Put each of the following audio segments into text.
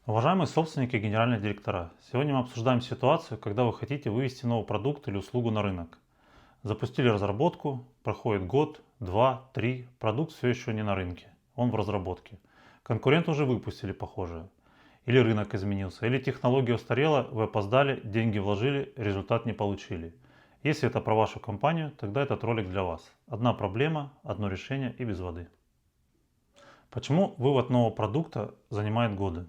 Уважаемые собственники и генеральные директора, сегодня мы обсуждаем ситуацию, когда вы хотите вывести новый продукт или услугу на рынок. Запустили разработку, проходит год, два, три, продукт все еще не на рынке, он в разработке. Конкуренты уже выпустили похожее. Или рынок изменился, или технология устарела, вы опоздали, деньги вложили, результат не получили. Если это про вашу компанию, тогда этот ролик для вас. Одна проблема, одно решение и без воды. Почему вывод нового продукта занимает годы?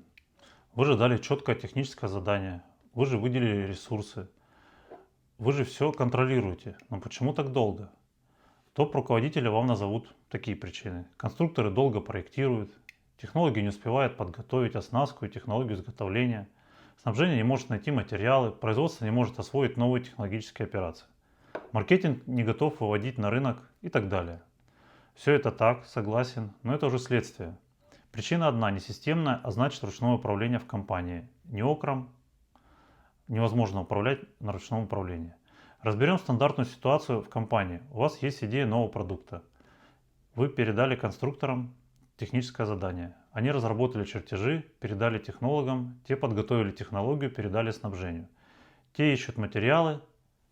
Вы же дали четкое техническое задание, вы же выделили ресурсы, вы же все контролируете. Но почему так долго? Топ-руководители вам назовут такие причины. Конструкторы долго проектируют, технологи не успевают подготовить оснастку и технологию изготовления, снабжение не может найти материалы, производство не может освоить новые технологические операции, маркетинг не готов выводить на рынок и так далее. Все это так, согласен, но это уже следствие. Причина одна – несистемная, а значит ручное управление в компании. Не окром, невозможно управлять на ручном управлении. Разберем стандартную ситуацию в компании. У вас есть идея нового продукта. Вы передали конструкторам техническое задание. Они разработали чертежи, передали технологам, те подготовили технологию, передали снабжению. Те ищут материалы,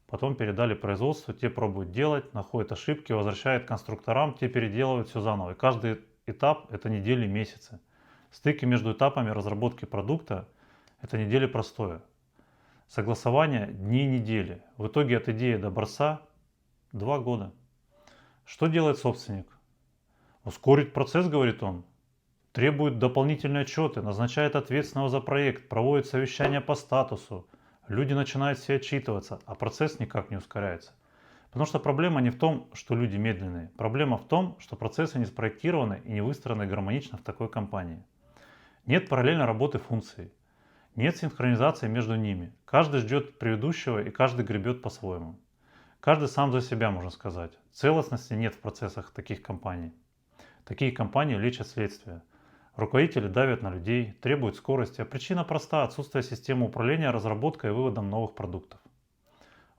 потом передали производству, те пробуют делать, находят ошибки, возвращают конструкторам, те переделывают все заново. И каждый этап – это недели, месяцы. Стыки между этапами разработки продукта – это недели простое. Согласование – дни и недели. В итоге от идеи до образца – 2 года. Что делает собственник? Ускорить процесс, говорит он. Требует дополнительные отчеты, назначает ответственного за проект, проводит совещания по статусу. Люди начинают все отчитываться, а процесс никак не ускоряется. Потому что проблема не в том, что люди медленные. Проблема в том, что процессы не спроектированы и не выстроены гармонично в такой компании. Нет параллельной работы функций. Нет синхронизации между ними. Каждый ждет предыдущего и каждый гребет по-своему. Каждый сам за себя, можно сказать. Целостности нет в процессах таких компаний. Такие компании лечат следствие. Руководители давят на людей, требуют скорости, а причина проста – отсутствие системы управления разработкой и выводом новых продуктов.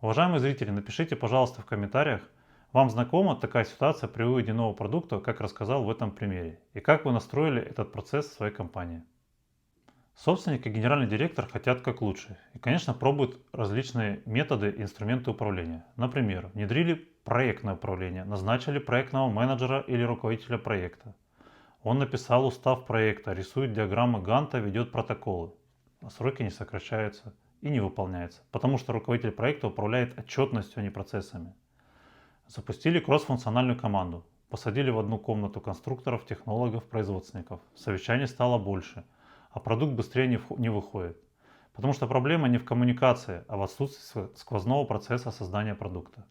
Уважаемые зрители, напишите, пожалуйста, в комментариях, вам знакома такая ситуация при выводе нового продукта, как рассказал в этом примере, и как вы настроили этот процесс в своей компании. Собственник и генеральный директор хотят как лучше и, конечно, пробуют различные методы и инструменты управления. Например, внедрили проектное управление, назначили проектного менеджера или руководителя проекта. Он написал устав проекта, рисует диаграммы Ганта, ведет протоколы. А сроки не сокращаются и не выполняются, потому что руководитель проекта управляет отчетностью, а не процессами. Запустили кроссфункциональную команду. Посадили в одну комнату конструкторов, технологов, производственников. Совещаний стало больше, а продукт быстрее не выходит. Потому что проблема не в коммуникации, а в отсутствии сквозного процесса создания продукта.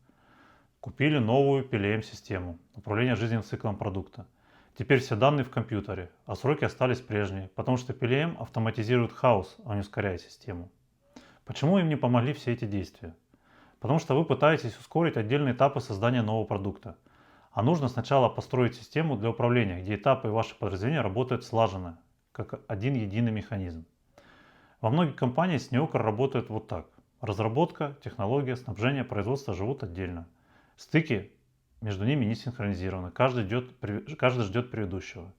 Купили новую PLM-систему, управление жизненным циклом продукта. Теперь все данные в компьютере, а сроки остались прежние, потому что PLM автоматизирует хаос, а не ускоряет систему. Почему им не помогли все эти действия? Потому что вы пытаетесь ускорить отдельные этапы создания нового продукта. А нужно сначала построить систему для управления, где этапы и ваши подразделения работают слаженно, как один единый механизм. Во многих компаниях с неокр работают вот так. Разработка, технология, снабжение, производство живут отдельно. Стыки между ними не синхронизированы, каждый ждет предыдущего.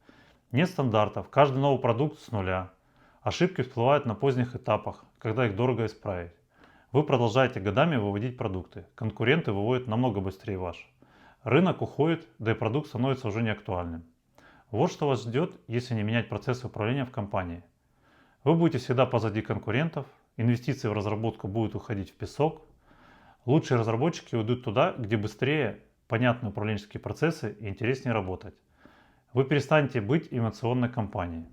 Нет стандартов, каждый новый продукт с нуля. Ошибки всплывают на поздних этапах, когда их дорого исправить. Вы продолжаете годами выводить продукты. Конкуренты выводят намного быстрее ваш. Рынок уходит, да и продукт становится уже не актуальным. Вот что вас ждет, если не менять процессы управления в компании. Вы будете всегда позади конкурентов, инвестиции в разработку будут уходить в песок, лучшие разработчики уйдут туда, где быстрее понятны управленческие процессы и интереснее работать. Вы перестанете быть инновационной компанией.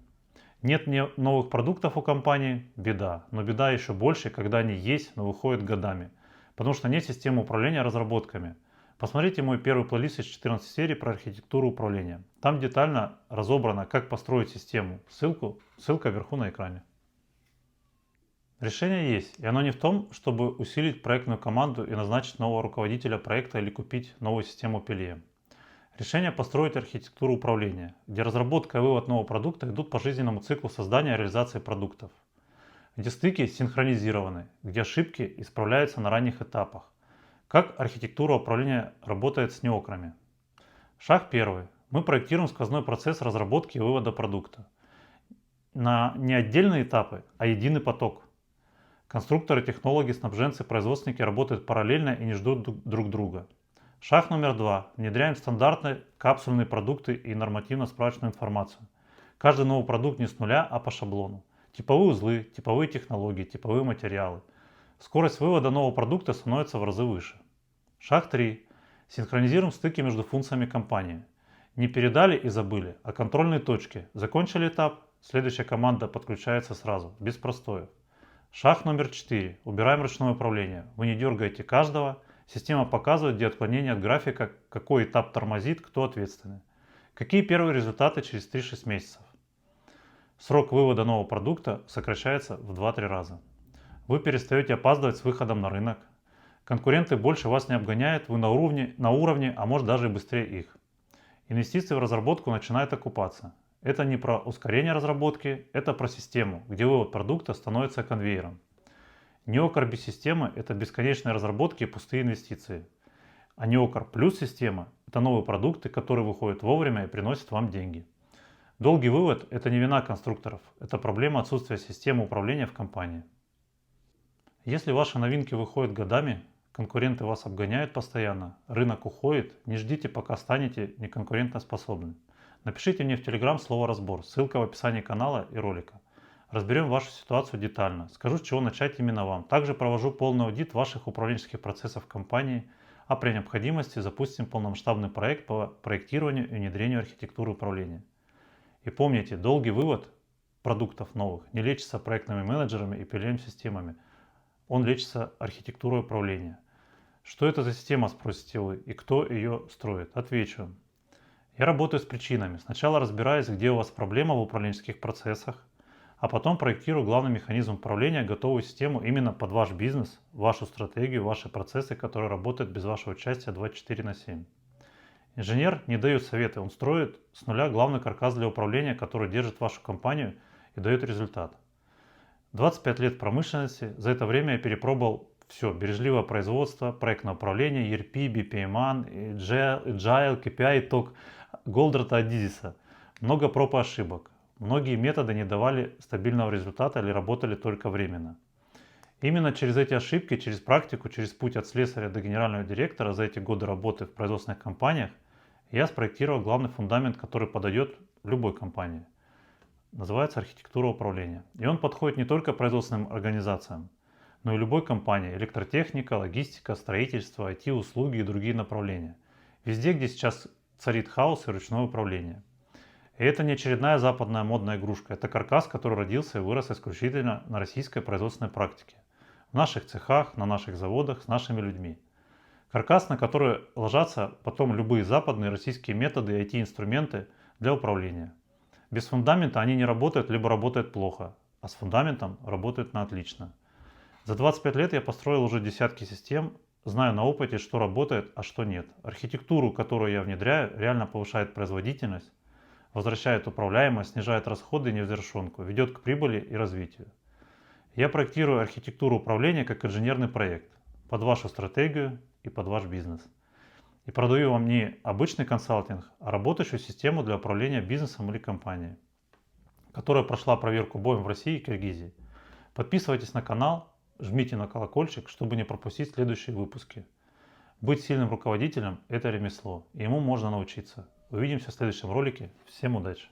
Нет новых продуктов у компании – беда. Но беда еще больше, когда они есть, но выходят годами. Потому что нет системы управления разработками. Посмотрите мой первый плейлист из 14 серий про архитектуру управления. Там детально разобрано, как построить систему. Ссылка вверху на экране. Решение есть, и оно не в том, чтобы усилить проектную команду и назначить нового руководителя проекта или купить новую систему PLM. Решение построить архитектуру управления, где разработка и вывод нового продукта идут по жизненному циклу создания и реализации продуктов, где стыки синхронизированы, где ошибки исправляются на ранних этапах. Как архитектура управления работает с неокрами? Шаг первый. Мы проектируем сквозной процесс разработки и вывода продукта. на не отдельные этапы, а единый поток. Конструкторы, технологи, снабженцы, производственники работают параллельно и не ждут друг друга. Шаг номер 2. Внедряем стандартные капсульные продукты и нормативно-справочную информацию. Каждый новый продукт не с нуля, а по шаблону. Типовые узлы, типовые технологии, типовые материалы. Скорость вывода нового продукта становится в разы выше. Шаг 3. Синхронизируем стыки между функциями компании. Не передали и забыли, а контрольные точки. Закончили этап, следующая команда подключается сразу, без простоев. Шаг номер 4. Убираем ручное управление. Вы не дергаете каждого. Система показывает, где отклонение от графика, какой этап тормозит, кто ответственный. Какие первые результаты через 3-6 месяцев. Срок вывода нового продукта сокращается в 2-3 раза. Вы перестаете опаздывать с выходом на рынок. Конкуренты больше вас не обгоняют, вы на уровне, а может даже и быстрее их. Инвестиции в разработку начинают окупаться. Это не про ускорение разработки, это про систему, где вывод продукта становится конвейером. Неокр без системы – это бесконечные разработки и пустые инвестиции. А Неокр плюс система – это новые продукты, которые выходят вовремя и приносят вам деньги. Долгий вывод – это не вина конструкторов, это проблема отсутствия системы управления в компании. Если ваши новинки выходят годами, конкуренты вас обгоняют постоянно, рынок уходит, не ждите, пока станете неконкурентоспособны. Напишите мне в Telegram слово «разбор», ссылка в описании канала и ролика. Разберем вашу ситуацию детально, скажу, с чего начать именно вам. Также провожу полный аудит ваших управленческих процессов в компании, а при необходимости запустим полномасштабный проект по проектированию и внедрению архитектуры управления. И помните, долгий вывод продуктов новых не лечится проектными менеджерами и PLM-системами, он лечится архитектурой управления. Что это за система, спросите вы, и кто ее строит? Отвечу. Я работаю с причинами. Сначала разбираюсь, где у вас проблема в управленческих процессах, а потом проектирую главный механизм управления, готовую систему именно под ваш бизнес, вашу стратегию, ваши процессы, которые работают без вашего участия 24/7. Инженер не дает советы, он строит с нуля главный каркас для управления, который держит вашу компанию и дает результат. 25 лет в промышленности, за это время я перепробовал все: бережливое производство, проектное управление, ERP, BPMan, Agile, KPI, итог Голдрата, Адизиса. Много проб и ошибок. Многие методы не давали стабильного результата или работали только временно. Именно через эти ошибки, через практику, через путь от слесаря до генерального директора за эти годы работы в производственных компаниях я спроектировал главный фундамент, который подойдет любой компании. Называется архитектура управления. И он подходит не только производственным организациям, но и любой компании: электротехника, логистика, строительство, IT-услуги и другие направления. Везде, где сейчас царит хаос и ручное управление. И это не очередная западная модная игрушка, это каркас, который родился и вырос исключительно на российской производственной практике. В наших цехах, на наших заводах, с нашими людьми. Каркас, на который ложатся потом любые западные российские методы и IT-инструменты для управления. Без фундамента они не работают, либо работают плохо, а с фундаментом работают на отлично. За 25 лет я построил уже десятки систем, знаю на опыте, что работает, а что нет. Архитектуру, которую я внедряю, реально повышает производительность, возвращает управляемость, снижает расходы и невзрашенку, ведет к прибыли и развитию. Я проектирую архитектуру управления как инженерный проект под вашу стратегию и под ваш бизнес. И продаю вам не обычный консалтинг, а работающую систему для управления бизнесом или компанией, которая прошла проверку боем в России и Киргизии. Подписывайтесь на канал, жмите на колокольчик, чтобы не пропустить следующие выпуски. Быть сильным руководителем – это ремесло, и ему можно научиться. Увидимся в следующем ролике. Всем удачи!